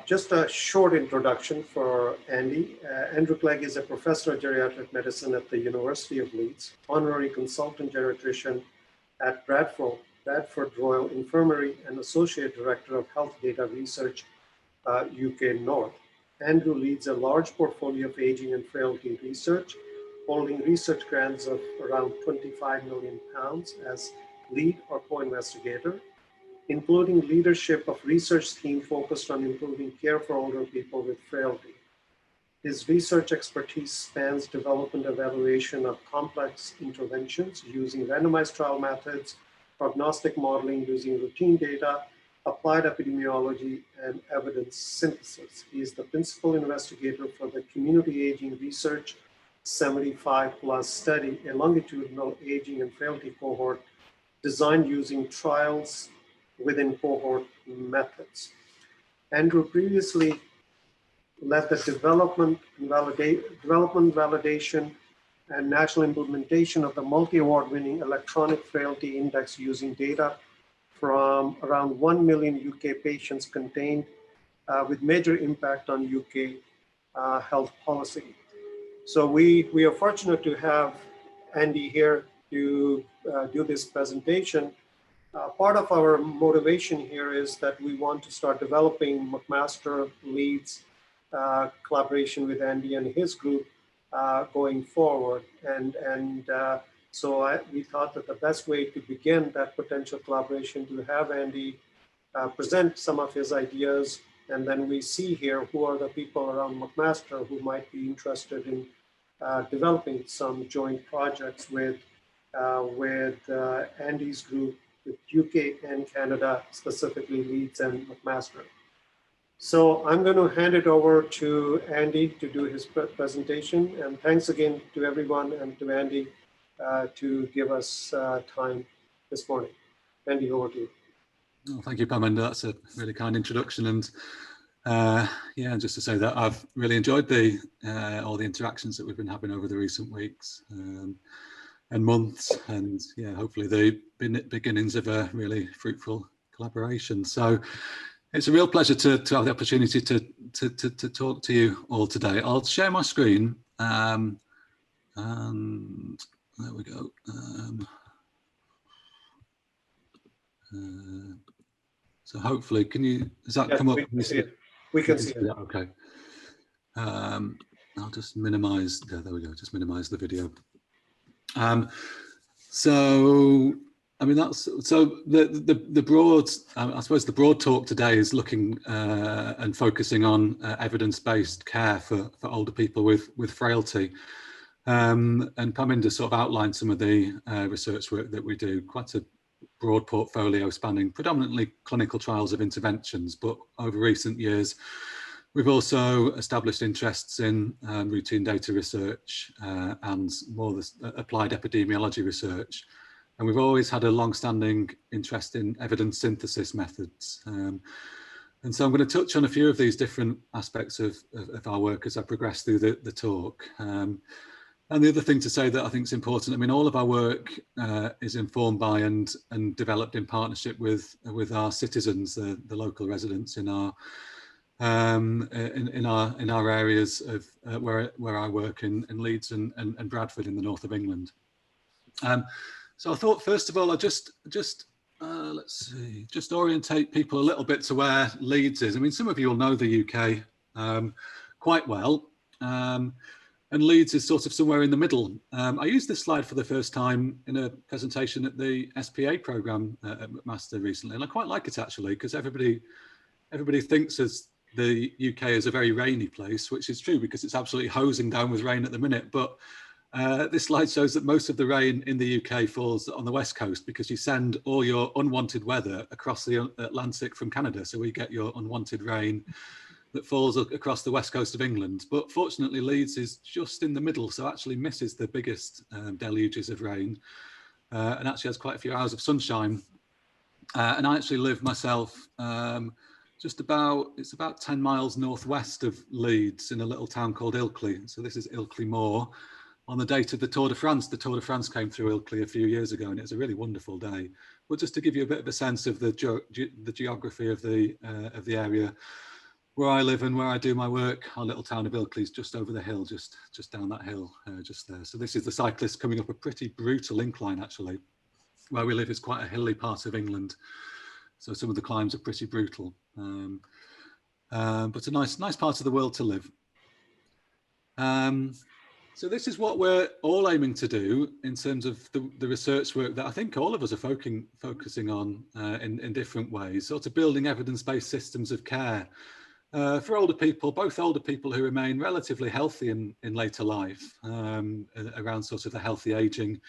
Just a short introduction for Andy. Andrew Clegg is a professor of geriatric medicine at the University of Leeds, honorary consultant geriatrician at Bradford Royal Infirmary, and associate director of health data research, UK North. Andrew leads a large portfolio of aging and frailty research, holding research grants of around £25 million as lead or co-investigator, including leadership of research team focused on improving care for older people with frailty. His research expertise spans development and evaluation of complex interventions using randomized trial methods, prognostic modeling using routine data, applied epidemiology, and evidence synthesis. He is the principal investigator for the Community Aging Research 75+ study, a longitudinal aging and frailty cohort designed using trials within cohort methods. Andrew previously led the development, validation, and national implementation of the multi-award winning Electronic Frailty Index using data from around 1 million UK patients contained with major impact on UK health policy. So we are fortunate to have Andy here to do this presentation. Part of our motivation here is that we want to start developing McMaster Leeds collaboration with Andy and his group going forward. So we thought that the best way to begin that potential collaboration to have Andy present some of his ideas, and then we see here who are the people around McMaster who might be interested in developing some joint projects with Andy's group, with UK and Canada, specifically Leeds and McMaster. So I'm going to hand it over to Andy to do his presentation. And thanks again to everyone and to Andy to give us time this morning. Andy, over to you. Oh, thank you, Parminder. That's a really kind introduction. And yeah, just to say that I've really enjoyed all the interactions that we've been having over the recent weeks and months, and yeah, hopefully the beginnings of a really fruitful collaboration. So it's a real pleasure to have the opportunity to talk to you all today. I'll share my screen, and there we go. So hopefully, does that come up? We can see it. We can see it. Okay. I'll just minimize, there we go, just minimize the video. So, I mean, the broad, I suppose the broad talk today is looking and focusing on evidence-based care for older people with frailty. And Parminder sort of outlined some of the research work that we do, quite a broad portfolio spanning predominantly clinical trials of interventions, but over recent years, we've also established interests in routine data research and more applied epidemiology research. And we've always had a long-standing interest in evidence synthesis methods. And so I'm going to touch on a few of these different aspects of our work as I progress through the talk. And the other thing to say that I think is important, I mean, all of our work is informed by and developed in partnership with our citizens, the local residents in our areas of where I work in Leeds and Bradford in the north of England. So I thought, first of all, I just let's see, just orientate people a little bit to where Leeds is. I mean, some of you will know the UK quite well. And Leeds is sort of somewhere in the middle. I used this slide for the first time in a presentation at the SPA programme at McMaster recently, and I quite like it actually, because everybody thinks the UK is a very rainy place, which is true because it's absolutely hosing down with rain at the minute. But this slide shows that most of the rain in the UK falls on the west coast because you send all your unwanted weather across the Atlantic from Canada. So we get your unwanted rain that falls across the west coast of England. But fortunately, Leeds is just in the middle, so actually misses the biggest deluges of rain and actually has quite a few hours of sunshine. And I actually live myself it's about 10 miles northwest of Leeds in a little town called Ilkley. So this is Ilkley Moor. On the date of the Tour de France came through Ilkley a few years ago, and it's a really wonderful day. But just to give you a bit of a sense of the geography of the area, where I live and where I do my work, our little town of Oakley is just over the hill, just down that hill, just there. So this is the cyclist coming up a pretty brutal incline, actually. Where we live is quite a hilly part of England, so some of the climbs are pretty brutal, but a nice part of the world to live. So this is what we're all aiming to do in terms of the research work that I think all of us are focusing on in different ways, sort of building evidence-based systems of care for older people, both older people who remain relatively healthy in later life, around sort of the healthy aging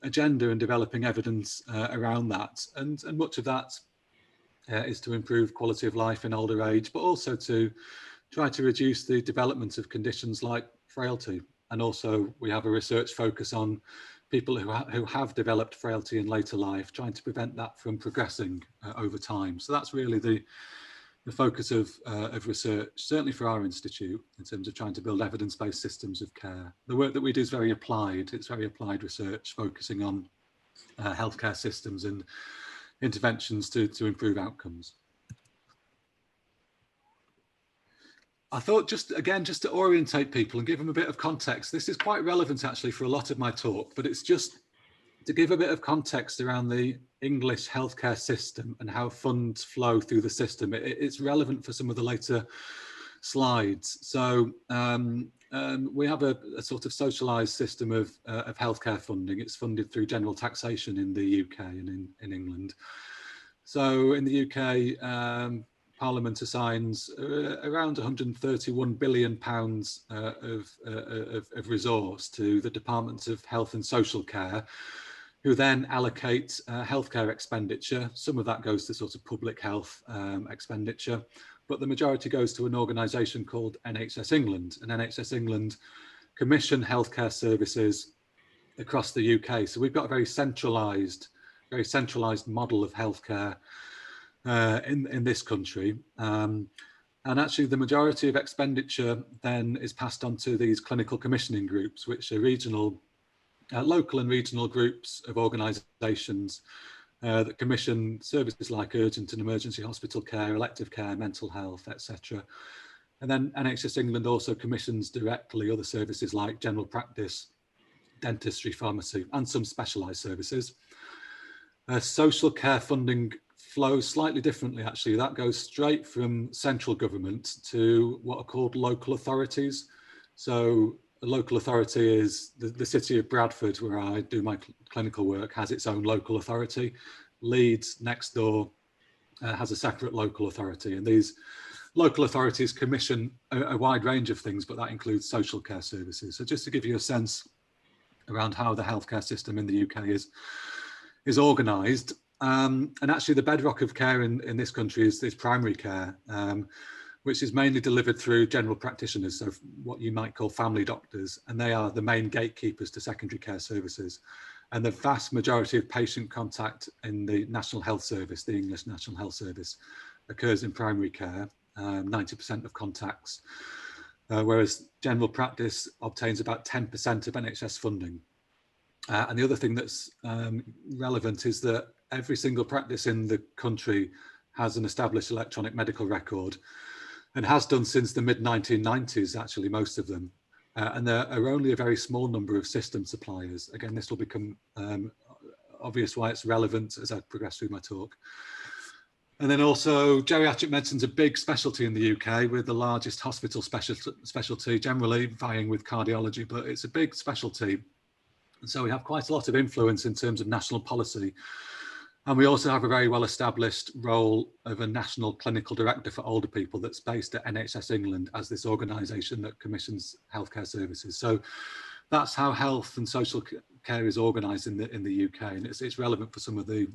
agenda and developing evidence around that. And much of that is to improve quality of life in older age, but also to try to reduce the development of conditions like frailty. And also we have a research focus on people who have developed frailty in later life, trying to prevent that from progressing over time. So that's really the focus of research, certainly for our institute, in terms of trying to build evidence-based systems of care. The work that we do is very applied. It's very applied research, focusing on healthcare systems and interventions to improve outcomes. I thought just to orientate people and give them a bit of context, this is quite relevant actually for a lot of my talk, but it's just to give a bit of context around the English healthcare system and how funds flow through the system. It's relevant for some of the later slides. So we have a sort of socialised system of healthcare funding. It's funded through general taxation in the UK and in England. So in the UK, Parliament assigns around £131 billion of resource to the Department of Health and Social Care, who then allocate healthcare expenditure. Some of that goes to sort of public health expenditure, but the majority goes to an organisation called NHS England. And NHS England commission healthcare services across the UK. So we've got a very centralised model of healthcare in this country. And actually the majority of expenditure then is passed on to these clinical commissioning groups, which are local and regional groups of organisations that commission services like urgent and emergency hospital care, elective care, mental health, etc. And then NHS England also commissions directly other services like general practice, dentistry, pharmacy, and some specialised services. Social care funding flows slightly differently, actually. That goes straight from central government to what are called local authorities. So a local authority is the city of Bradford, where I do my clinical work, has its own local authority. Leeds, next door, has a separate local authority. And these local authorities commission a wide range of things, but that includes social care services. So just to give you a sense around how the healthcare system in the UK is organised. And actually the bedrock of care in this country is primary care, which is mainly delivered through general practitioners, so what you might call family doctors, and they are the main gatekeepers to secondary care services. And the vast majority of patient contact in the National Health Service, the English National Health Service, occurs in primary care, 90% of contacts, whereas general practice obtains about 10% of NHS funding. And the other thing that's relevant is that every single practice in the country has an established electronic medical record, and has done since the mid-1990s, actually, most of them. And there are only a very small number of system suppliers. Again, this will become obvious why it's relevant as I progress through my talk. And then also geriatric medicine's a big specialty in the UK, with the largest hospital specialty generally vying with cardiology, but it's a big specialty. And so we have quite a lot of influence in terms of national policy. And we also have a very well-established role of a national clinical director for older people that's based at NHS England as this organisation that commissions healthcare services. So that's how health and social care is organised in the UK, and it's relevant for some of the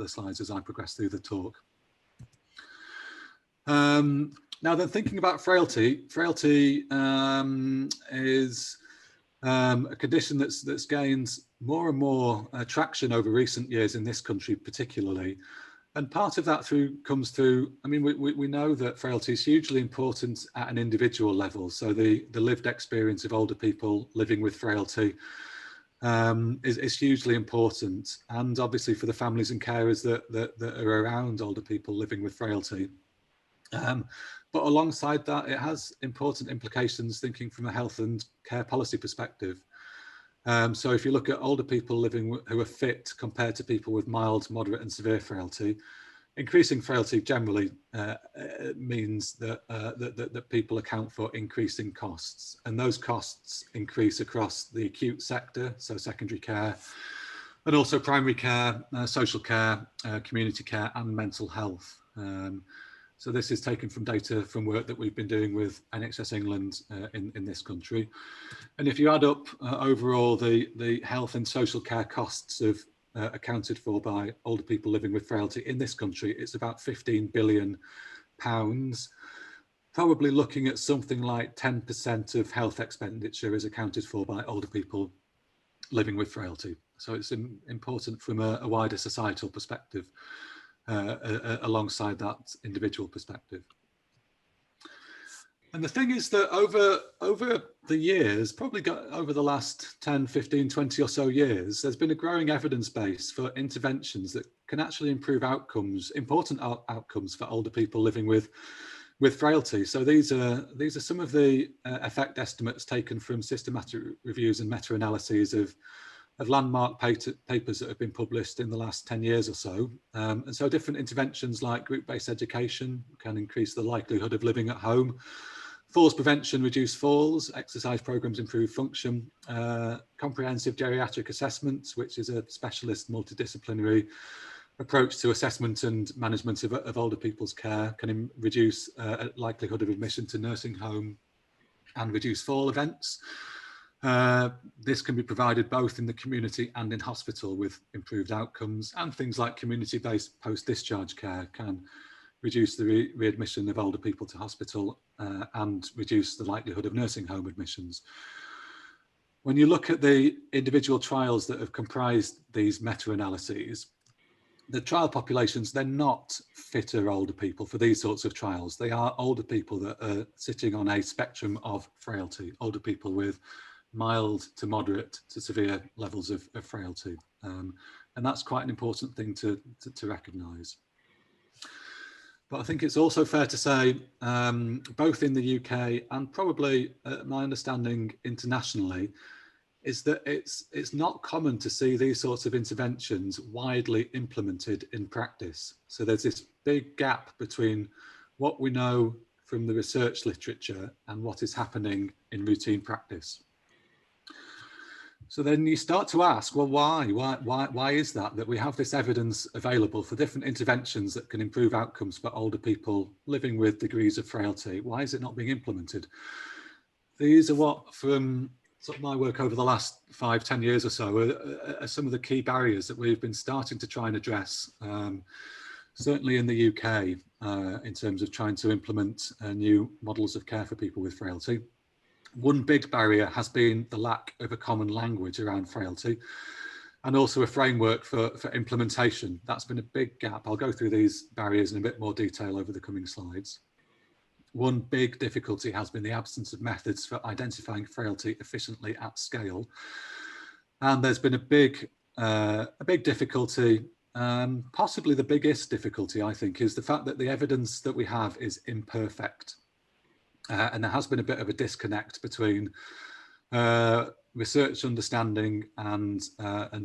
slides as I progress through the talk. Now then, thinking about frailty is a condition that's gained more and more traction over recent years in this country particularly. And part of that comes through, I mean, we know that frailty is hugely important at an individual level. So the lived experience of older people living with frailty is hugely important. And obviously for the families and carers that are around older people living with frailty. But alongside that, it has important implications thinking from a health and care policy perspective. So if you look at older people living who are fit compared to people with mild, moderate and severe frailty, increasing frailty generally means that, that people account for increasing costs, and those costs increase across the acute sector, so secondary care, and also primary care, social care, community care and mental health. So this is taken from data from work that we've been doing with NHS England in this country. And if you add up overall the health and social care costs of accounted for by older people living with frailty in this country, it's about £15 billion, probably looking at something like 10% of health expenditure is accounted for by older people living with frailty. So it's important from a wider societal perspective alongside that individual perspective. And the thing is that over the years, probably over the last 10, 15, 20 or so years, there's been a growing evidence base for interventions that can actually improve outcomes, important outcomes for older people living with frailty. So these are some of the effect estimates taken from systematic reviews and meta-analyses of landmark papers that have been published in the last 10 years or so. And so different interventions like group-based education can increase the likelihood of living at home. Falls prevention, reduce falls, exercise programs improve function, comprehensive geriatric assessment, which is a specialist multidisciplinary approach to assessment and management of older people's care, can reduce likelihood of admission to nursing home and reduce fall events. This can be provided both in the community and in hospital with improved outcomes, and things like community-based post-discharge care can reduce the readmission of older people to hospital and reduce the likelihood of nursing home admissions. When you look at the individual trials that have comprised these meta-analyses, the trial populations, they're not fitter older people for these sorts of trials. They are older people that are sitting on a spectrum of frailty, older people with mild to moderate to severe levels of frailty. And that's quite an important thing to recognise. But I think it's also fair to say, both in the UK and probably my understanding internationally, is that it's not common to see these sorts of interventions widely implemented in practice. So there's this big gap between what we know from the research literature and what is happening in routine practice. So then you start to ask, well, why is that we have this evidence available for different interventions that can improve outcomes for older people living with degrees of frailty? Why is it not being implemented? These are what, from sort of my work over the last 5-10 years or so, are some of the key barriers that we've been starting to try and address, certainly in the UK, in terms of trying to implement new models of care for people with frailty. One big barrier has been the lack of a common language around frailty, and also a framework for implementation. That's been a big gap. I'll go through these barriers in a bit more detail over the coming slides. One big difficulty has been the absence of methods for identifying frailty efficiently at scale. And there's been a big difficulty, possibly the biggest difficulty, I think, is the fact that the evidence that we have is imperfect. And there has been a bit of a disconnect between research understanding and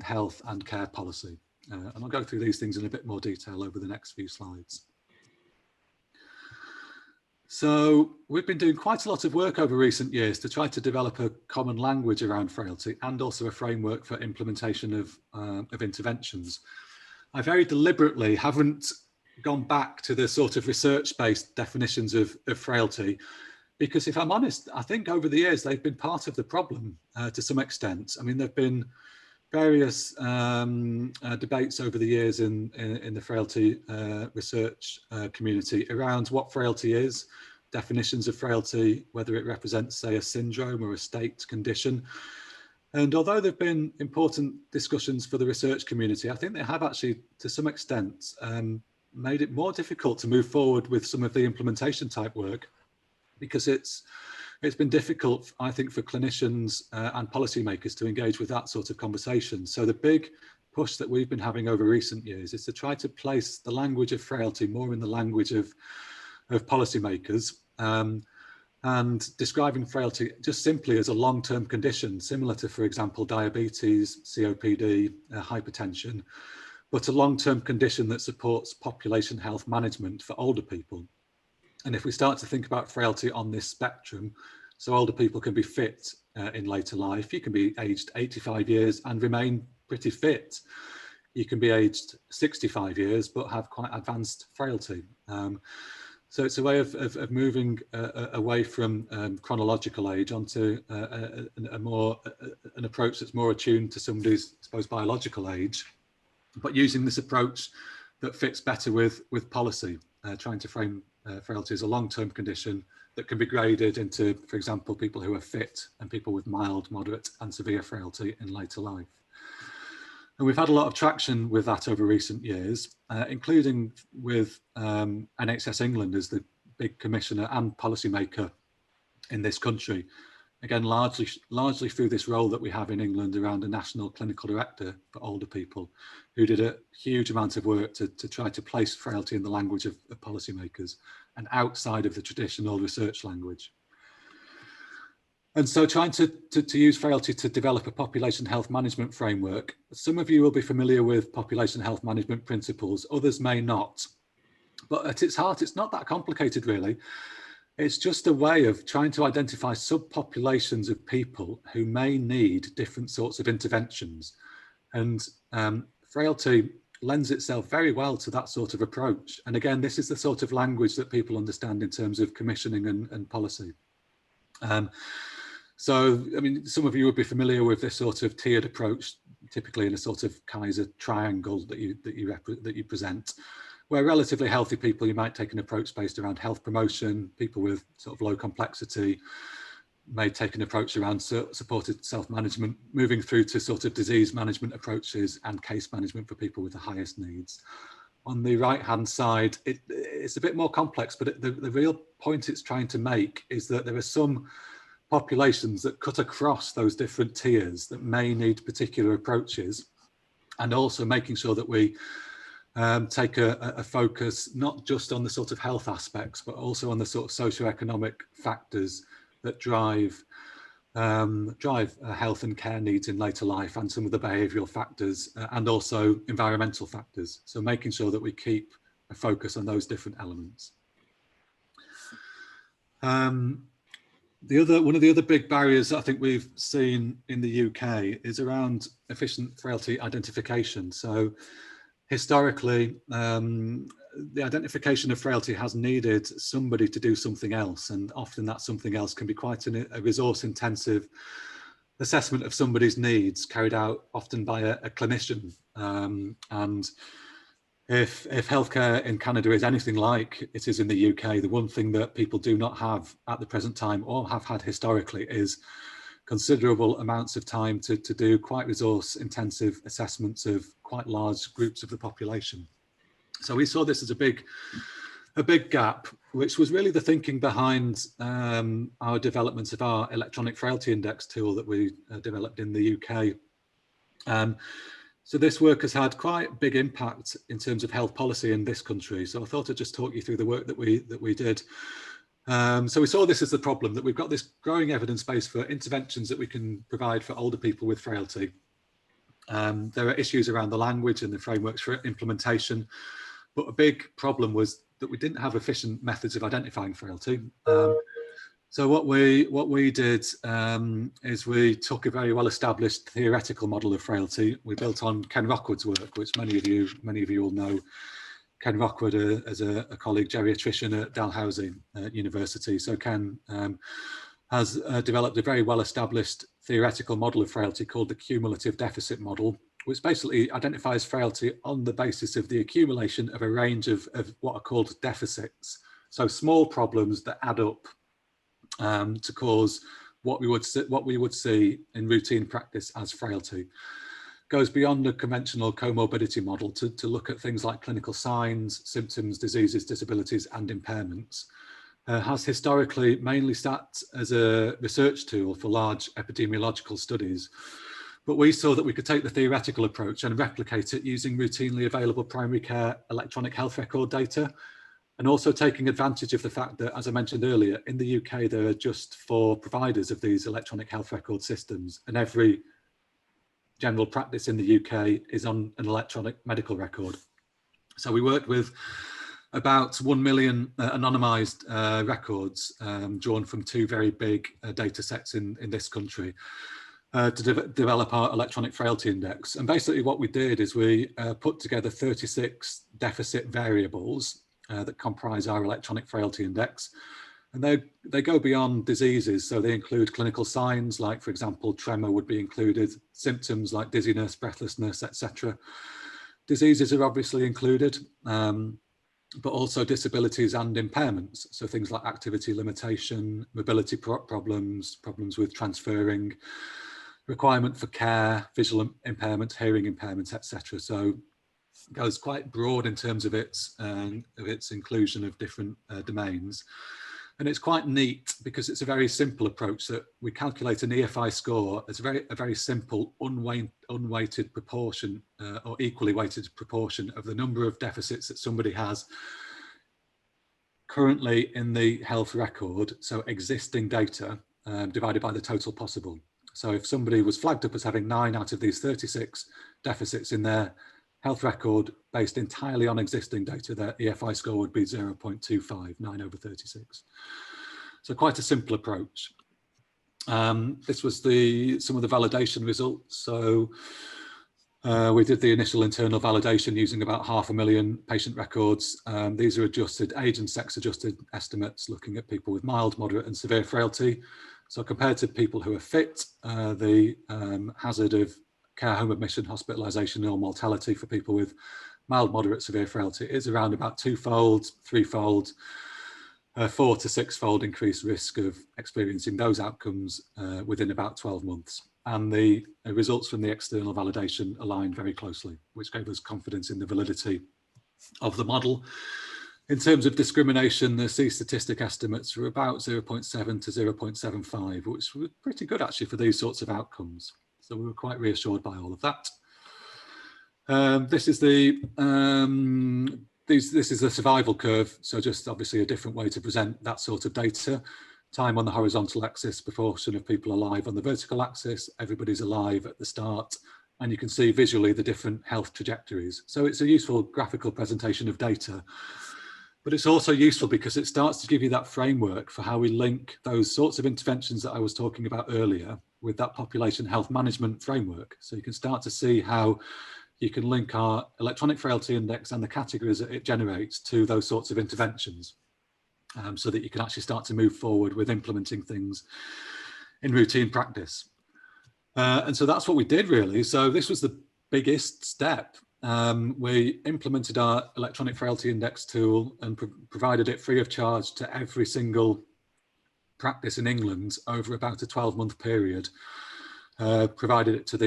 health and care policy. And I'll go through these things in a bit more detail over the next few slides. So we've been doing quite a lot of work over recent years to try to develop a common language around frailty and also a framework for implementation of interventions. I very deliberately haven't gone back to the sort of research-based definitions of frailty, because if I'm honest, I think over the years they've been part of the problem to some extent. I mean, there've been various debates over the years in the frailty research community around what frailty is, definitions of frailty, whether it represents, say, a syndrome or a state condition. And although there have been important discussions for the research community, I think they have actually, to some extent, made it more difficult to move forward with some of the implementation type work, because it's been difficult, I think, for clinicians and policymakers to engage with that sort of conversation. So the big push that we've been having over recent years is to try to place the language of frailty more in the language of policymakers, and describing frailty just simply as a long-term condition, similar to, for example, diabetes, COPD, hypertension, but a long-term condition that supports population health management for older people. And if we start to think about frailty on this spectrum, so older people can be fit in later life. You can be aged 85 years and remain pretty fit. You can be aged 65 years but have quite advanced frailty. So it's a way of moving away from chronological age onto an approach that's more attuned to somebody's, I suppose, biological age, but using this approach that fits better with policy, trying to frame frailty as a long-term condition that can be graded into, for example, people who are fit and people with mild, moderate and severe frailty in later life. And we've had a lot of traction with that over recent years, including with NHS England as the big commissioner and policymaker in this country. Again, largely through this role that we have in England around a national clinical director for older people, who did a huge amount of work to try to place frailty in the language of policymakers and outside of the traditional research language. And so trying to use frailty to develop a population health management framework. Some of you will be familiar with population health management principles, others may not. But at its heart, it's not that complicated, really. It's just a way of trying to identify subpopulations of people who may need different sorts of interventions. And frailty lends itself very well to that sort of approach. And again, this is the sort of language that people understand in terms of commissioning and policy. So, I mean, some of you would be familiar with this sort of tiered approach, typically in a sort of Kaiser triangle that you present, where relatively healthy people, you might take an approach based around health promotion. People with sort of low complexity may take an approach around supported self-management, moving through to sort of disease management approaches and case management for people with the highest needs. On the right-hand side, it's a bit more complex, but the real point it's trying to make is that there are some populations that cut across those different tiers that may need particular approaches, and also making sure that we take a focus not just on the sort of health aspects, but also on the sort of socioeconomic factors that drive health and care needs in later life, and some of the behavioural factors and also environmental factors. So making sure that we keep a focus on those different elements. One of the other big barriers I think we've seen in the UK is around efficient frailty identification. So historically, the identification of frailty has needed somebody to do something else, and often that something else can be quite a resource-intensive assessment of somebody's needs, carried out often by a clinician. And if healthcare in Canada is anything like it is in the UK, the one thing that people do not have at the present time, or have had historically, is considerable amounts of time to do quite resource-intensive assessments of quite large groups of the population. So we saw this as a big gap, which was really the thinking behind our development of our electronic frailty index tool that we developed in the UK. So this work has had quite big impact in terms of health policy in this country. So I thought I'd just talk you through the work that we did. So we saw this as the problem, that we've got this growing evidence base for interventions that we can provide for older people with frailty. There are issues around the language and the frameworks for implementation, but a big problem was that we didn't have efficient methods of identifying frailty. So what we did is we took a very well-established theoretical model of frailty. We built on Ken Rockwood's work, which many of you will know. Ken Rockwood as a colleague geriatrician at Dalhousie University. So Ken has developed a very well-established theoretical model of frailty called the cumulative deficit model, which basically identifies frailty on the basis of the accumulation of a range of what are called deficits. So small problems that add up to cause what we would see in routine practice as frailty. Goes beyond the conventional comorbidity model to look at things like clinical signs, symptoms, diseases, disabilities, and impairments. Has historically mainly sat as a research tool for large epidemiological studies, but we saw that we could take the theoretical approach and replicate it using routinely available primary care electronic health record data. And also taking advantage of the fact that, as I mentioned earlier, in the UK, there are just 4 providers of these electronic health record systems, and every general practice in the UK is on an electronic medical record. So we worked with about 1 million anonymised records drawn from 2 very big data sets in this country to develop our electronic frailty index. And basically what we did is we put together 36 deficit variables that comprise our electronic frailty index. And they go beyond diseases. So they include clinical signs, like, for example, tremor would be included, symptoms like dizziness, breathlessness, etc. Diseases are obviously included, but also disabilities and impairments. So things like activity limitation, mobility problems, problems with transferring, requirement for care, visual impairment, hearing impairment, etc. So it goes quite broad in terms of its inclusion of different domains. And it's quite neat because it's a very simple approach that we calculate an EFI score as a very simple unweighted proportion or equally weighted proportion of the number of deficits that somebody has currently in the health record, so existing data divided by the total possible. So if somebody was flagged up as having 9 out of these 36 deficits in their health record based entirely on existing data, their EFI score would be 0.25, 9/36. So quite a simple approach. This was some of the validation results. So we did the initial internal validation using about 500,000 patient records. These are adjusted, age and sex adjusted estimates, looking at people with mild, moderate and severe frailty. So compared to people who are fit, the hazard of care home admission, hospitalisation or mortality for people with mild, moderate, severe frailty is around about 2-fold, 3-fold, 4 to 6-fold increased risk of experiencing those outcomes within about 12 months. And the results from the external validation aligned very closely, which gave us confidence in the validity of the model. In terms of discrimination, the C-statistic estimates were about 0.7 to 0.75, which were pretty good actually for these sorts of outcomes. So we were quite reassured by all of that. This is the survival curve. So just obviously a different way to present that sort of data. Time on the horizontal axis, proportion of people alive on the vertical axis. Everybody's alive at the start. And you can see visually the different health trajectories. So it's a useful graphical presentation of data. But it's also useful because it starts to give you that framework for how we link those sorts of interventions that I was talking about earlier with that population health management framework. So you can start to see how you can link our electronic frailty index and the categories that it generates to those sorts of interventions, so that you can actually start to move forward with implementing things in routine practice. And so that's what we did really. So this was the biggest step. We implemented our electronic frailty index tool and provided it free of charge to every single practice in England over about a 12-month period. Provided it to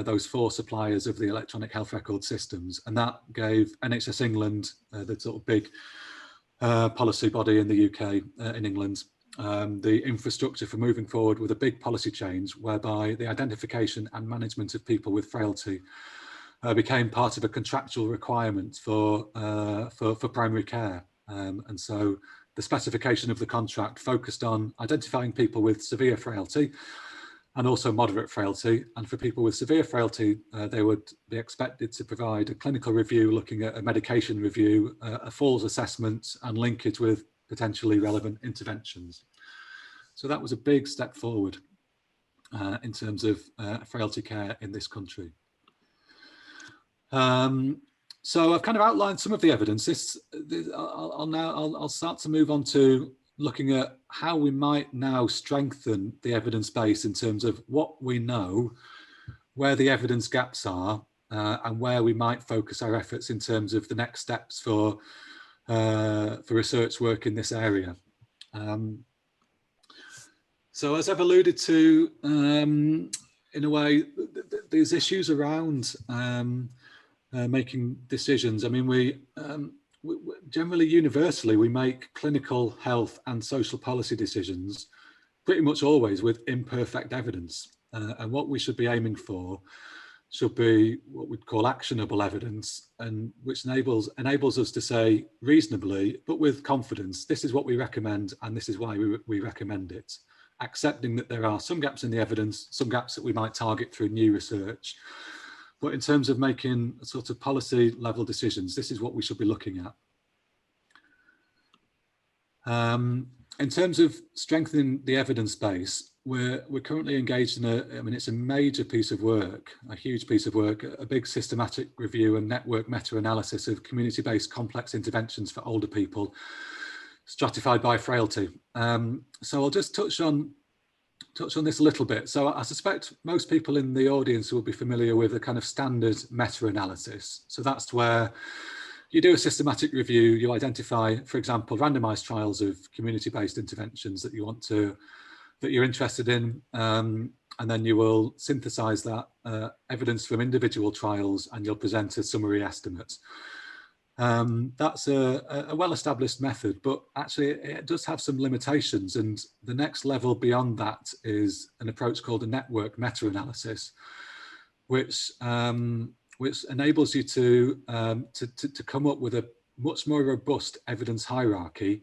those 4 suppliers of the electronic health record systems, and that gave NHS England, the sort of big policy body in the UK, in England, the infrastructure for moving forward with a big policy change whereby the identification and management of people with frailty became part of a contractual requirement for primary care. And so the specification of the contract focused on identifying people with severe frailty and also moderate frailty. And for people with severe frailty, they would be expected to provide a clinical review looking at a medication review, a falls assessment, and link it with potentially relevant interventions. So that was a big step forward in terms of frailty care in this country. So I've kind of outlined some of the evidence. I'll start to move on to looking at how we might now strengthen the evidence base in terms of what we know, where the evidence gaps are, and where we might focus our efforts in terms of the next steps for research work in this area. So as I've alluded to, in a way, these issues around making decisions. I mean, we generally, universally, we make clinical, health and social policy decisions pretty much always with imperfect evidence. And what we should be aiming for should be what we'd call actionable evidence, and which enables us to say reasonably, but with confidence, this is what we recommend and this is why we recommend it, accepting that there are some gaps in the evidence, some gaps that we might target through new research. But in terms of making sort of policy level decisions, this is what we should be looking at. In terms of strengthening the evidence base, we're currently engaged in it's a major piece of work, a huge piece of work, a big systematic review and network meta-analysis of community-based complex interventions for older people, stratified by frailty. So I'll just touch on this a little bit. So I suspect most people in the audience will be familiar with a kind of standard meta-analysis. So that's where you do a systematic review, you identify, for example, randomized trials of community-based interventions that you're interested in, and then you will synthesize that evidence from individual trials and you'll present a summary estimate. That's a well-established method, but actually it does have some limitations, and the next level beyond that is an approach called a network meta-analysis, which enables you to come up with a much more robust evidence hierarchy,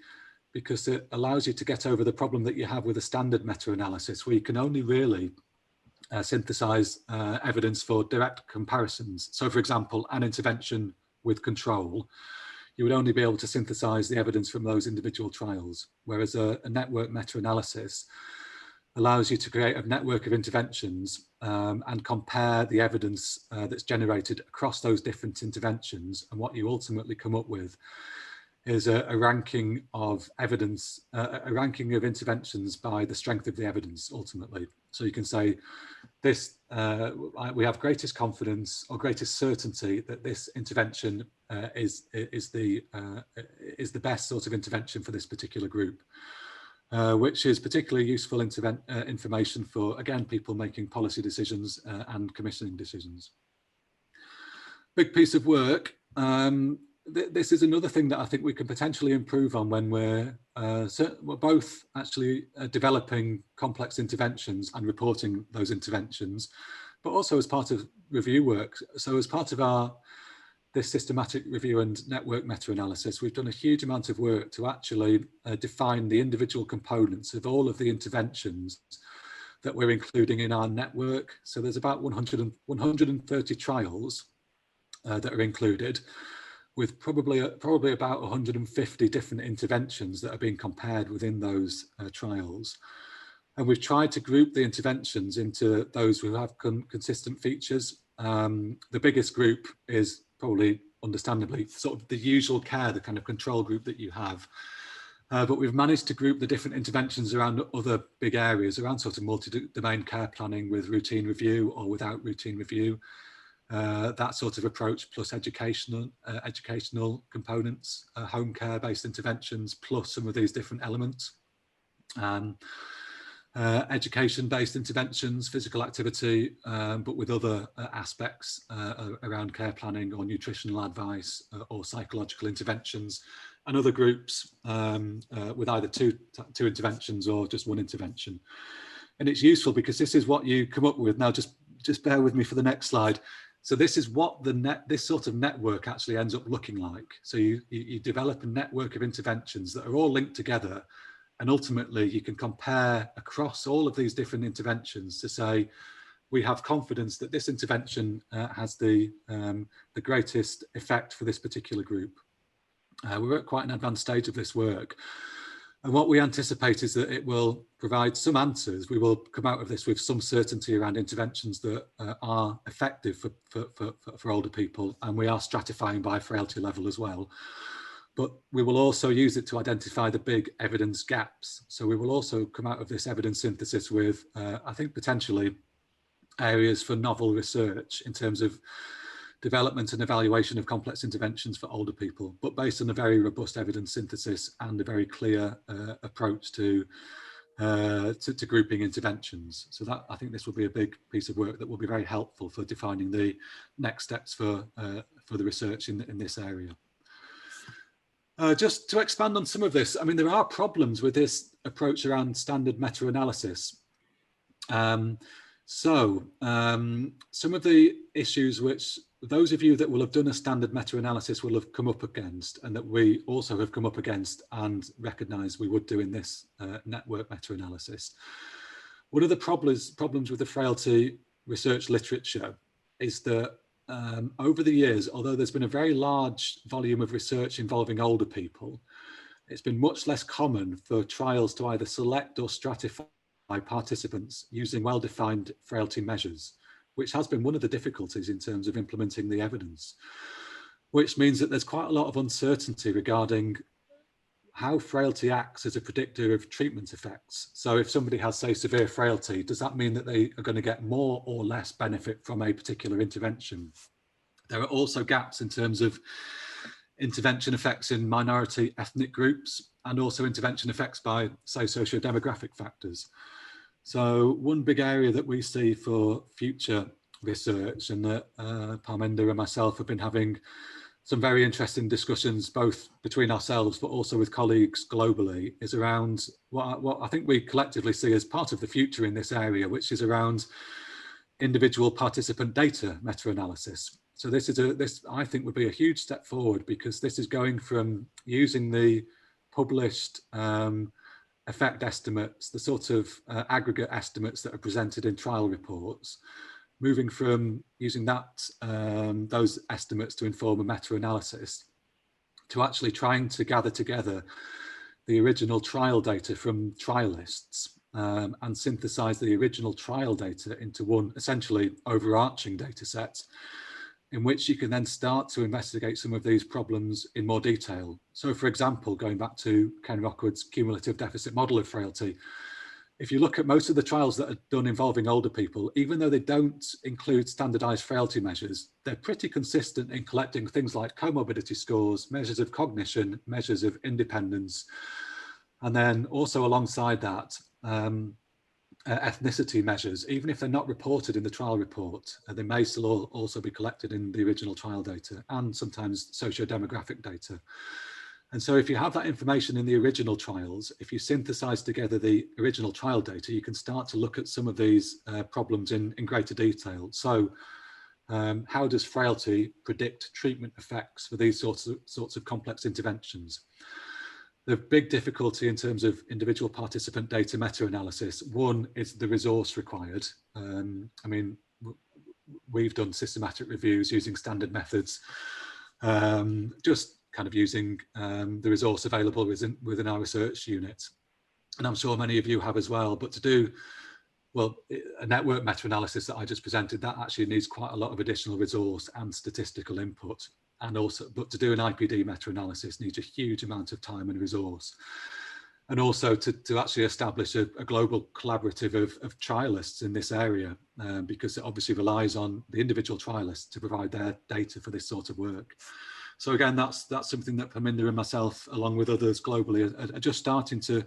because it allows you to get over the problem that you have with a standard meta-analysis, where you can only really synthesize evidence for direct comparisons. So for example, an intervention with control, you would only be able to synthesize the evidence from those individual trials, whereas a network meta-analysis allows you to create a network of interventions and compare the evidence that's generated across those different interventions. And what you ultimately come up with is a ranking of evidence, a ranking of interventions by the strength of the evidence ultimately. So you can say this, we have greatest confidence or greatest certainty that this intervention is the best sort of intervention for this particular group. Which is particularly useful information for, again, people making policy decisions and commissioning decisions. Big piece of work. This is another thing that I think we can potentially improve on when we're both actually developing complex interventions and reporting those interventions, but also as part of review work. So as part of this systematic review and network meta-analysis, we've done a huge amount of work to actually define the individual components of all of the interventions that we're including in our network. So there's about 130 trials that are included, with probably about 150 different interventions that are being compared within those trials. And we've tried to group the interventions into those who have consistent features. The biggest group is probably understandably sort of the usual care, the kind of control group that you have. But we've managed to group the different interventions around other big areas, around sort of multi-domain care planning with routine review or without routine review. That sort of approach, plus educational components, home care based interventions, plus some of these different elements. Education-based interventions, physical activity, but with other aspects around care planning or nutritional advice or psychological interventions, and other groups with either two interventions or just one intervention. And it's useful because this is what you come up with. Now, just bear with me for the next slide. So this is what this sort of network actually ends up looking like. So you develop a network of interventions that are all linked together, and ultimately you can compare across all of these different interventions to say, we have confidence that this intervention has the greatest effect for this particular group. We're at quite an advanced stage of this work. And what we anticipate is that it will provide some answers. We will come out of this with some certainty around interventions that are effective for older people, and we are stratifying by frailty level as well. But we will also use it to identify the big evidence gaps. So we will also come out of this evidence synthesis with, I think, potentially areas for novel research in terms of development and evaluation of complex interventions for older people, but based on a very robust evidence synthesis and a very clear approach to grouping interventions. So that, I think this will be a big piece of work that will be very helpful for defining the next steps for the research in this area. Just to expand on some of this, I mean, there are problems with this approach around standard meta-analysis. So some of the issues which those of you that will have done a standard meta-analysis will have come up against, and that we also have come up against and recognise we would do in this network meta-analysis. One of the problems with the frailty research literature is that over the years, although there's been a very large volume of research involving older people, it's been much less common for trials to either select or stratify participants using well-defined frailty measures, which has been one of the difficulties in terms of implementing the evidence, which means that there's quite a lot of uncertainty regarding how frailty acts as a predictor of treatment effects. So if somebody has, say, severe frailty, does that mean that they are going to get more or less benefit from a particular intervention? There are also gaps in terms of intervention effects in minority ethnic groups, and also intervention effects by, say, socio-demographic factors. So one big area that we see for future research, and that Parminder and myself have been having some very interesting discussions both between ourselves but also with colleagues globally, is around what I think we collectively see as part of the future in this area, which is around individual participant data meta-analysis. So this I think would be a huge step forward, because this is going from using the published effect estimates, the sort of aggregate estimates that are presented in trial reports, moving from using that those estimates to inform a meta-analysis, to actually trying to gather together the original trial data from trialists and synthesize the original trial data into one essentially overarching data set, in which you can then start to investigate some of these problems in more detail. So for example, going back to Ken Rockwood's cumulative deficit model of frailty, if you look at most of the trials that are done involving older people, even though they don't include standardized frailty measures, they're pretty consistent in collecting things like comorbidity scores, measures of cognition, measures of independence, and then also alongside that, ethnicity measures. Even if they're not reported in the trial report, they may still also be collected in the original trial data, and sometimes socio-demographic data. And so if you have that information in the original trials, if you synthesize together the original trial data, you can start to look at some of these problems in greater detail. So how does frailty predict treatment effects for these sorts of complex interventions? The big difficulty in terms of individual participant data meta-analysis, one is the resource required. I mean, we've done systematic reviews using standard methods, just kind of using the resource available within our research unit. And I'm sure many of you have as well, but to do, well, a network meta-analysis that I just presented, that actually needs quite a lot of additional resource and statistical input. And also, but to do an IPD meta-analysis needs a huge amount of time and resource. And also to actually establish a global collaborative of trialists in this area, because it obviously relies on the individual trialists to provide their data for this sort of work. So again, that's something that Parminder and myself, along with others globally, are just starting to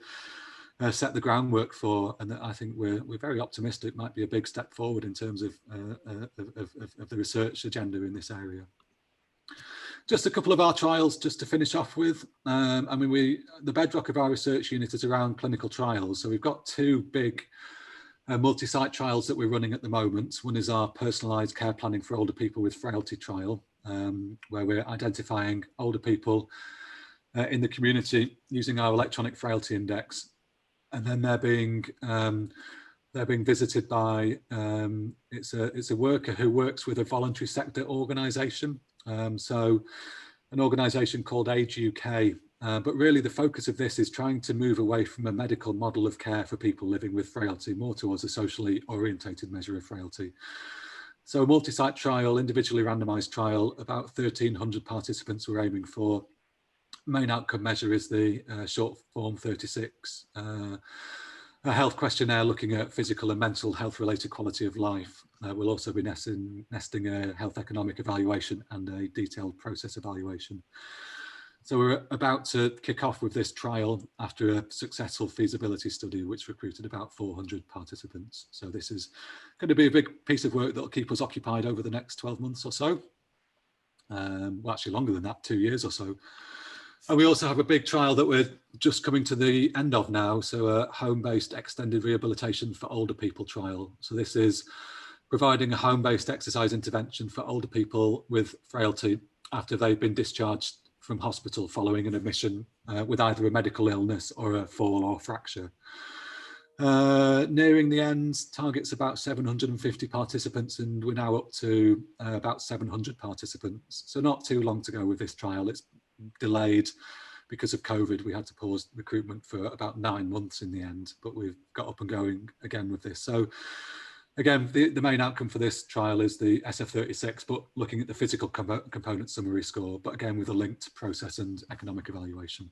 set the groundwork for, and that I think we're very optimistic might be a big step forward in terms of the research agenda in this area. Just a couple of our trials just to finish off with. I mean, the bedrock of our research unit is around clinical trials. So we've got two big multi-site trials that we're running at the moment. One is our personalised care planning for older people with frailty trial, where we're identifying older people in the community using our electronic frailty index, and then they're being visited by it's a worker who works with a voluntary sector organisation. So an organisation called Age UK, but really the focus of this is trying to move away from a medical model of care for people living with frailty, more towards a socially orientated measure of frailty. So a multi-site trial, individually randomised trial, about 1,300 participants we're aiming for. Main outcome measure is the short form 36, a health questionnaire looking at physical and mental health related quality of life. We'll also be nesting a health economic evaluation and a detailed process evaluation. So we're about to kick off with this trial after a successful feasibility study, which recruited about 400 participants. So this is going to be a big piece of work that will keep us occupied over the next 12 months or so. Well, actually longer than that, 2 years or so. And we also have a big trial that we're just coming to the end of now. So a home-based extended rehabilitation for older people trial. So this is providing a home-based exercise intervention for older people with frailty after they've been discharged from hospital following an admission with either a medical illness or a fall or fracture. Nearing the end, targets about 750 participants, and we're now up to about 700 participants. So not too long to go with this trial. It's delayed because of COVID. We had to pause recruitment for about 9 months in the end, but we've got up and going again with this. So again, the main outcome for this trial is the SF36, but looking at the physical component summary score, but again with a linked process and economic evaluation.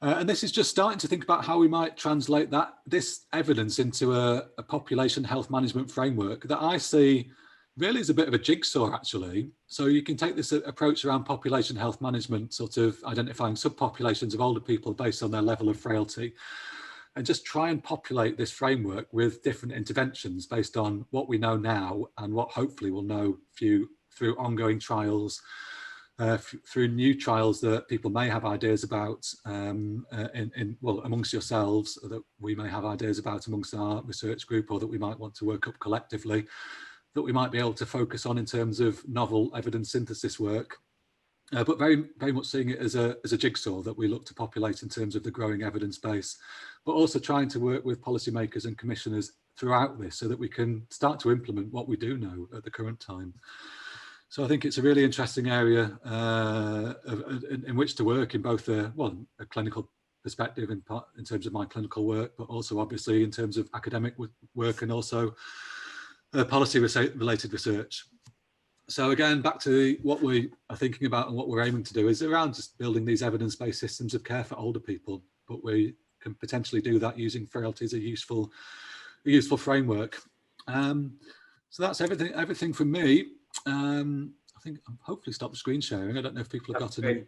And this is just starting to think about how we might translate this evidence into a population health management framework that I see really is a bit of a jigsaw, actually. So you can take this approach around population health management, sort of identifying subpopulations of older people based on their level of frailty, and just try and populate this framework with different interventions based on what we know now and what hopefully we'll know through ongoing trials, through new trials that people may have ideas about well, amongst yourselves, that we may have ideas about amongst our research group, or that we might want to work up collectively, that we might be able to focus on in terms of novel evidence synthesis work. But very much seeing it as a jigsaw that we look to populate in terms of the growing evidence base, but also trying to work with policymakers and commissioners throughout this so that we can start to implement what we do know at the current time. So I think it's a really interesting area in which to work in both a clinical perspective in terms of my clinical work, but also obviously in terms of academic work and also policy related research. So again, back to what we are thinking about and what we're aiming to do is around just building these evidence-based systems of care for older people, but we can potentially do that using frailty as a useful framework. So that's everything from me. I think I've hopefully stopped the screen sharing. I don't know if people have got any.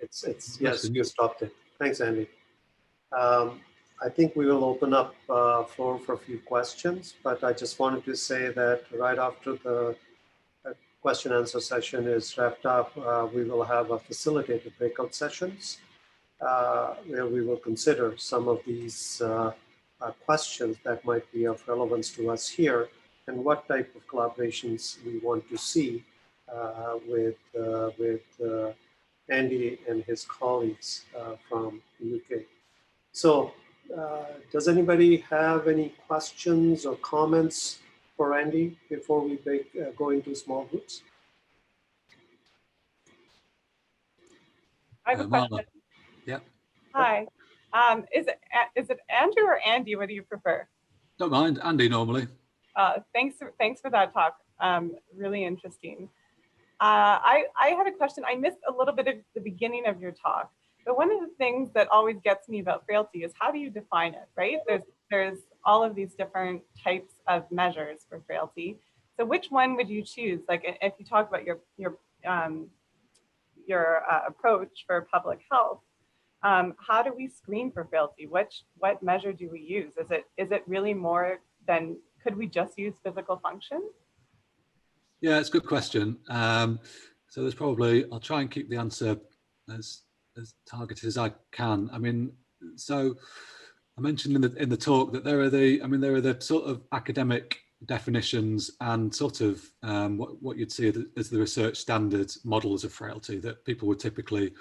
Yes, you stopped it. Thanks, Andy. I think we will open up floor for a few questions, but I just wanted to say that right after the question and answer session is wrapped up, we will have a facilitated breakout sessions where we will consider some of these questions that might be of relevance to us here and what type of collaborations we want to see with Andy and his colleagues from the UK. So does anybody have any questions or comments for Andy before we go into small groups? I have a question. Yeah. Hi. Is it Andrew or Andy? What do you prefer? Don't mind. Andy normally. Thanks for that talk. Really interesting. I had a question. I missed a little bit of the beginning of your talk, but one of the things that always gets me about frailty is how do you define it, right? There's all of these different types of measures for frailty. So which one would you choose? Like if you talk about your approach for public health, how do we screen for frailty? What measure do we use? Is it really more than, could we just use physical function? Yeah, it's a good question. So there's probably, I'll try and keep the answer as targeted as I can. I mean, so I mentioned in the talk that there are the sort of academic definitions and sort of what you'd see as the research standard models of frailty that people would typically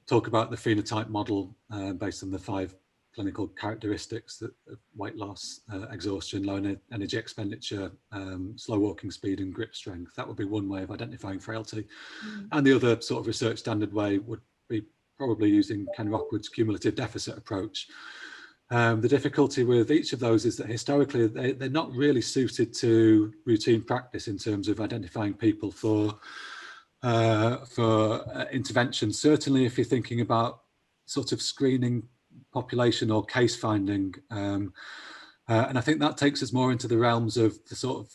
talk about. The phenotype model based on the 5 clinical characteristics of weight loss, exhaustion, low energy expenditure, slow walking speed and grip strength. That would be one way of identifying frailty. And the other sort of research standard way would be probably using Ken Rockwood's cumulative deficit approach. The difficulty with each of those is that historically they're not really suited to routine practice in terms of identifying people for intervention. Certainly if you're thinking about sort of screening population or case finding, and I think that takes us more into the realms of the sort of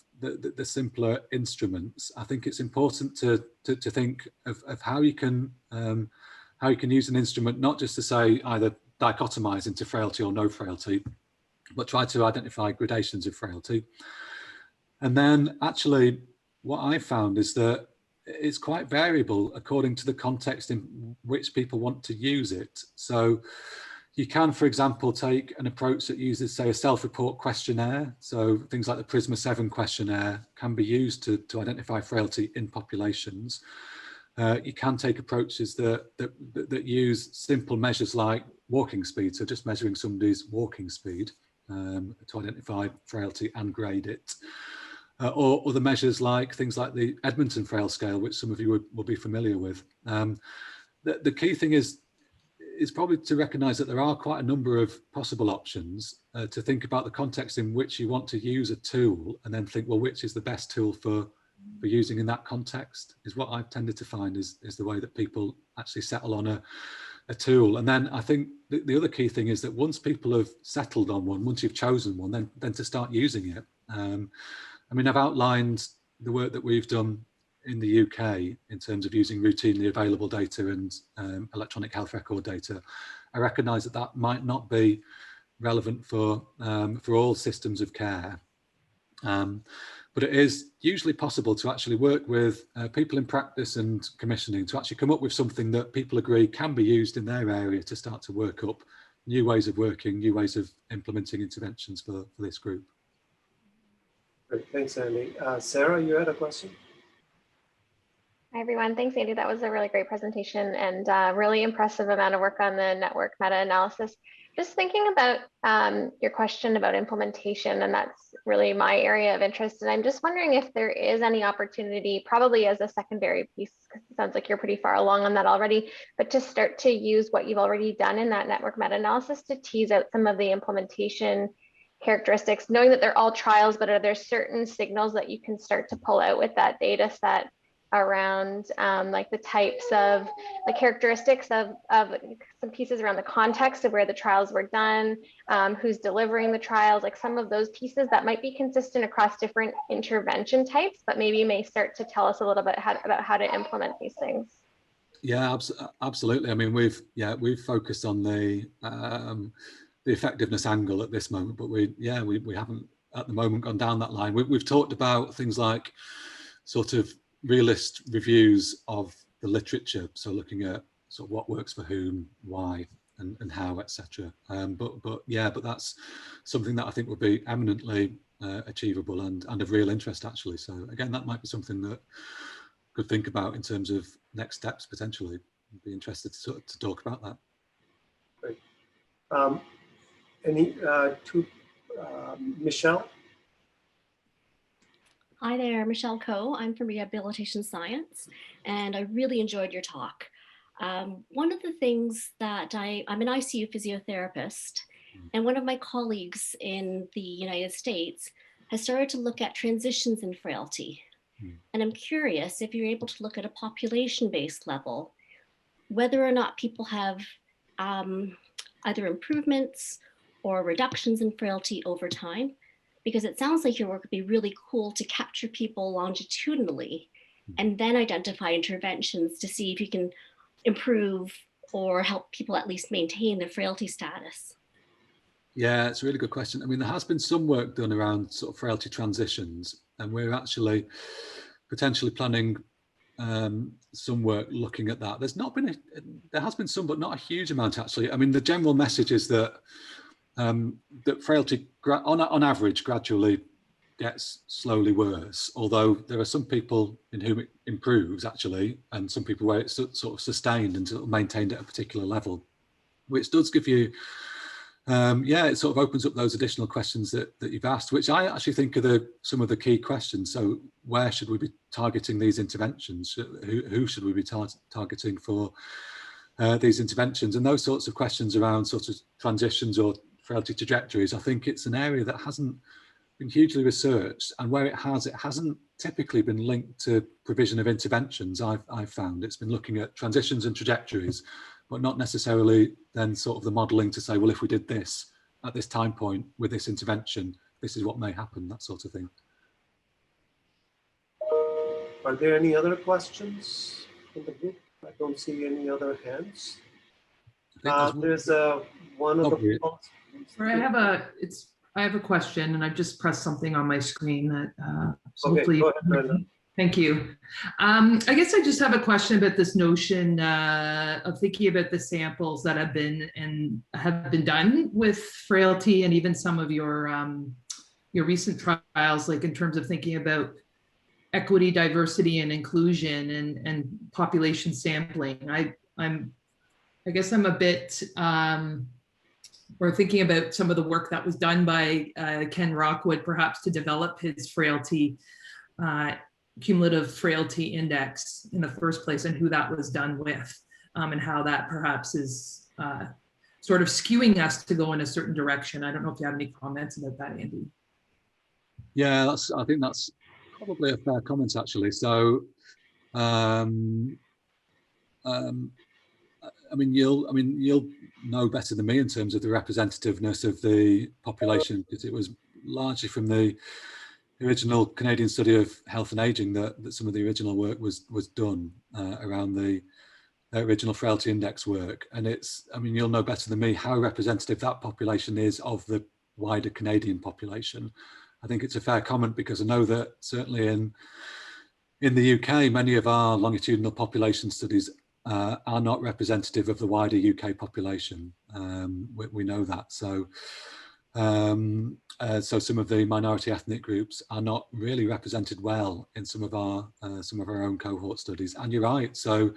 the simpler instruments. I think it's important to think of how you can use an instrument not just to say either dichotomize into frailty or no frailty, but try to identify gradations of frailty. And then actually what I found is that it's quite variable according to the context in which people want to use it. So you can, for example, take an approach that uses, say, a self-report questionnaire. So things like the Prisma 7 questionnaire can be used to identify frailty in populations. You can take approaches that use simple measures like walking speed, so just measuring somebody's walking speed to identify frailty and grade it. Or other measures like things like the Edmonton Frail Scale, which some of you will be familiar with. The key thing is probably to recognise that there are quite a number of possible options, to think about the context in which you want to use a tool, and then think, well, which is the best tool for using in that context, is what I've tended to find is the way that people actually settle on a tool. And then I think the other key thing is that once people have settled on one, once you've chosen one, then to start using it. I mean, I've outlined the work that we've done in the UK in terms of using routinely available data and electronic health record data. I recognise that might not be relevant for all systems of care, but it is usually possible to actually work with people in practice and commissioning to actually come up with something that people agree can be used in their area to start to work up new ways of working, new ways of implementing interventions for this group. Great, thanks, Andy. Sarah, you had a question? Hi, everyone. Thanks, Andy. That was a really great presentation and really impressive amount of work on the network meta-analysis. Just thinking about your question about implementation, and that's really my area of interest. And I'm just wondering if there is any opportunity, probably as a secondary piece, because it sounds like you're pretty far along on that already, but to start to use what you've already done in that network meta-analysis to tease out some of the implementation characteristics, knowing that they're all trials, but are there certain signals that you can start to pull out with that data set around like the types of the characteristics of some pieces around the context of where the trials were done, who's delivering the trials, like some of those pieces that might be consistent across different intervention types, but maybe may start to tell us a little bit about how to implement these things. Yeah, absolutely. I mean, we've focused on the effectiveness angle at this moment, but we haven't at the moment gone down that line. We've talked about things like sort of realist reviews of the literature, so looking at sort of what works for whom, why, and how, etc. But that's something that I think would be eminently achievable and of real interest, actually. So again, that might be something that could think about in terms of next steps potentially. I'd be interested to talk about that. Great. Michelle? Hi there, Michelle Coe. I'm from Rehabilitation Science, and I really enjoyed your talk. One of the things that I'm an ICU physiotherapist, and one of my colleagues in the United States has started to look at transitions in frailty. And I'm curious if you're able to look at a population-based level, whether or not people have either improvements or reductions in frailty over time. Because it sounds like your work would be really cool to capture people longitudinally and then identify interventions to see if you can improve or help people at least maintain their frailty status. Yeah, it's a really good question. I mean, there has been some work done around sort of frailty transitions, and we're actually potentially planning some work looking at that. There has been some, but not a huge amount actually. I mean, the general message is that that frailty on average gradually gets slowly worse, although there are some people in whom it improves actually, and some people where it's sort of sustained and sort of maintained at a particular level, which does give you it sort of opens up those additional questions that you've asked, which I actually think are some of the key questions. So where should we be targeting these interventions? Who should we be targeting for these interventions? And those sorts of questions around sort of transitions or frailty trajectories, I think it's an area that hasn't been hugely researched, and where it hasn't typically been linked to provision of interventions. I've found it's been looking at transitions and trajectories, but not necessarily then sort of the modelling to say, well, if we did this at this time point with this intervention, this is what may happen, that sort of thing. Are there any other questions in the group? I don't see any other hands. There's one of the. I have a question, and I've just pressed something on my screen that Okay, go ahead, Brenda. Thank you. I guess I just have a question about this notion of thinking about the samples that have been done with frailty, and even some of your recent trials, like in terms of thinking about equity, diversity, and inclusion, and population sampling. I guess I'm a bit, or thinking about some of the work that was done by Ken Rockwood, perhaps to develop his frailty, cumulative frailty index in the first place, and who that was done with, and how that perhaps is sort of skewing us to go in a certain direction. I don't know if you have any comments about that, Andy. Yeah, I think that's probably a fair comment, actually. So, I mean, you'll know better than me in terms of the representativeness of the population, because it was largely from the original Canadian study of health and aging that some of the original work was done around the original frailty index work. And it's, I mean, you'll know better than me how representative that population is of the wider Canadian population. I think it's a fair comment, because I know that certainly in the UK, many of our longitudinal population studies are not representative of the wider UK population. We know that. So, so some of the minority ethnic groups are not really represented well in some of our own cohort studies. And you're right. So,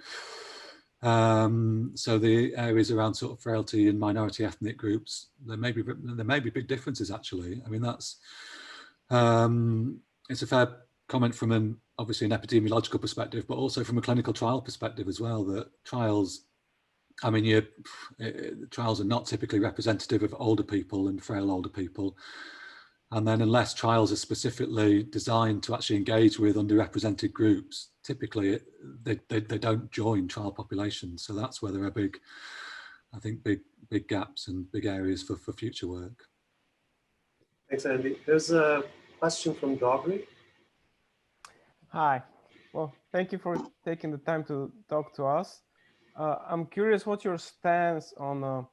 so the areas around sort of frailty and minority ethnic groups, there may be big differences, actually. I mean, that's it's a fair comment from obviously an epidemiological perspective, but also from a clinical trial perspective as well, that trials, I mean, trials are not typically representative of older people and frail older people. And then unless trials are specifically designed to actually engage with underrepresented groups, typically they don't join trial populations. So that's where there are big gaps and big areas for future work. Thanks, Andy. There's a question from Dobry. Hi. Well, thank you for taking the time to talk to us. I'm curious what's your stance on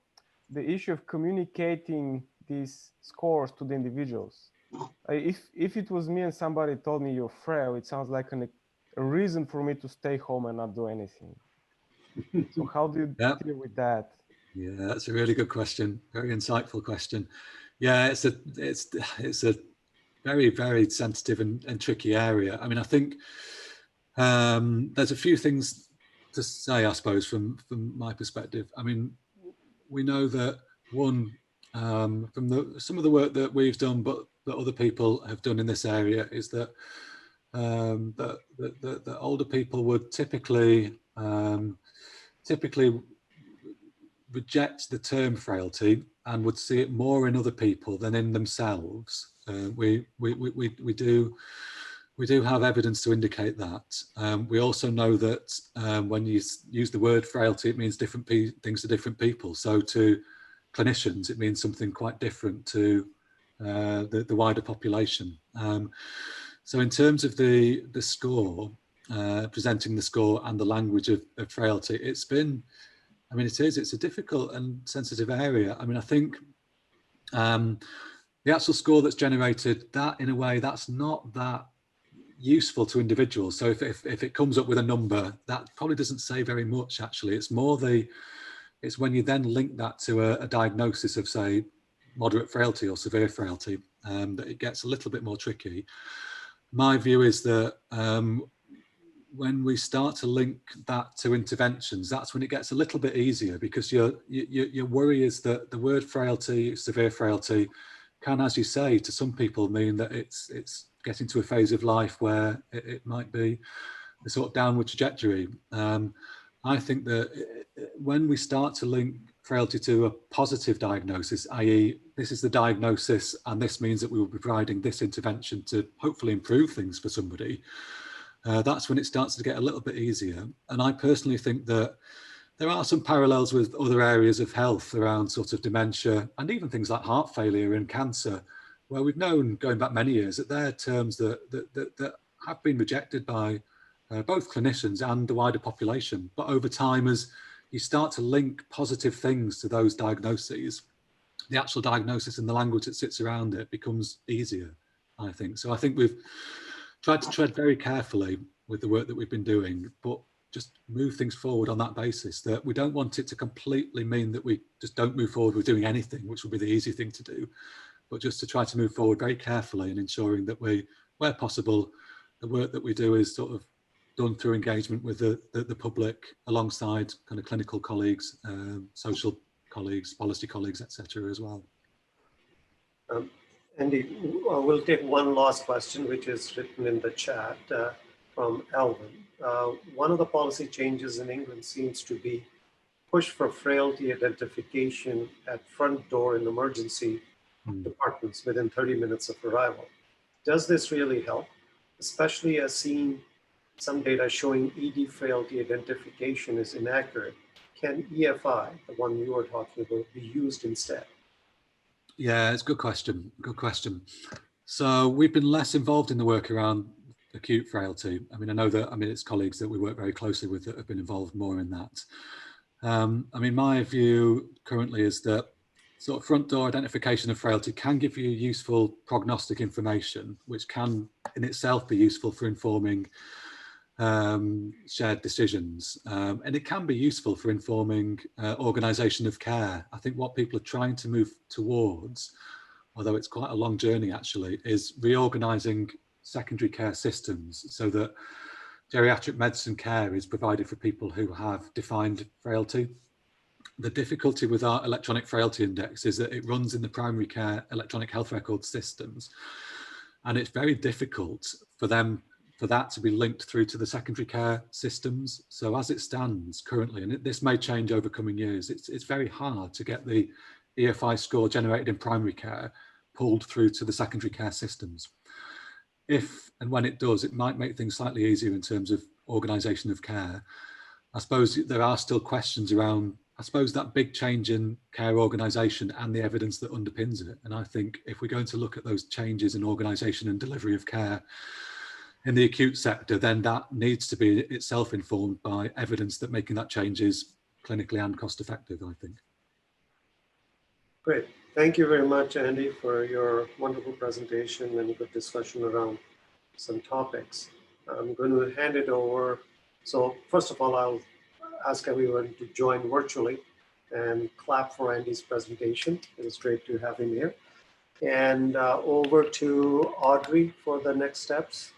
the issue of communicating these scores to the individuals. If it was me and somebody told me you're frail, it sounds like a reason for me to stay home and not do anything. So how do you deal with that? Yeah, that's a really good question. Very insightful question. Yeah, it's a very, very sensitive and tricky area. I mean, I think there's a few things to say, I suppose, from my perspective. I mean, we know that one, from some of the work that we've done, but that other people have done in this area, is that that older people would typically reject the term frailty and would see it more in other people than in themselves. We do have evidence to indicate that. We also know that when you use the word frailty, it means different things to different people. So to clinicians, it means something quite different to the wider population. So in terms of the score, presenting the score and the language of frailty, it's a difficult and sensitive area. I mean, I think the actual score that's generated, that in a way, that's not that useful to individuals. So if it comes up with a number, that probably doesn't say very much, actually. It's more it's when you then link that to a diagnosis of, say, moderate frailty or severe frailty, that it gets a little bit more tricky. My view is that when we start to link that to interventions, that's when it gets a little bit easier, because your worry is that the word frailty, severe frailty, can, as you say, to some people mean that it's getting to a phase of life where it might be a sort of downward trajectory. I think that when we start to link frailty to a positive diagnosis, i.e. this is the diagnosis and this means that we will be providing this intervention to hopefully improve things for somebody, that's when it starts to get a little bit easier. And I personally think that there are some parallels with other areas of health around sort of dementia and even things like heart failure and cancer, where we've known going back many years that they're terms that have been rejected by both clinicians and the wider population. But over time, as you start to link positive things to those diagnoses, the actual diagnosis and the language that sits around it becomes easier, I think. So I think we've tried to tread very carefully with the work that we've been doing, but just move things forward on that basis, that we don't want it to completely mean that we just don't move forward with doing anything, which would be the easy thing to do, but just to try to move forward very carefully and ensuring that we, where possible, the work that we do is sort of done through engagement with the public alongside kind of clinical colleagues, social colleagues, policy colleagues, etc. as well. Andy, we'll take one last question, which is written in the chat from Alvin. One of the policy changes in England seems to be push for frailty identification at front door in emergency departments within 30 minutes of arrival. Does this really help, especially as seen some data showing ED frailty identification is inaccurate? Can EFI, the one you were talking about, be used instead? Yeah, it's a good question. Good question. So we've been less involved in the work around acute frailty. I mean, I know that, it's colleagues that we work very closely with that have been involved more in that. My view currently is that sort of front door identification of frailty can give you useful prognostic information, which can in itself be useful for informing shared decisions, and it can be useful for informing organisation of care. I think what people are trying to move towards, although it's quite a long journey actually, is reorganising secondary care systems so that geriatric medicine care is provided for people who have defined frailty. The difficulty with our electronic frailty index is that it runs in the primary care electronic health record systems, and it's very difficult for that to be linked through to the secondary care systems. So as it stands currently, and this may change over coming years, it's very hard to get the EFI score generated in primary care pulled through to the secondary care systems. If and when it does, it might make things slightly easier in terms of organisation of care. I suppose there are still questions around, that big change in care organisation and the evidence that underpins it. And I think if we're going to look at those changes in organisation and delivery of care in the acute sector, then that needs to be itself informed by evidence that making that change is clinically and cost effective, I think. Great. Thank you very much, Andy, for your wonderful presentation and good discussion around some topics. I'm going to hand it over. So first of all, I'll ask everyone to join virtually and clap for Andy's presentation. It was great to have him here. And over to Audrey for the next steps.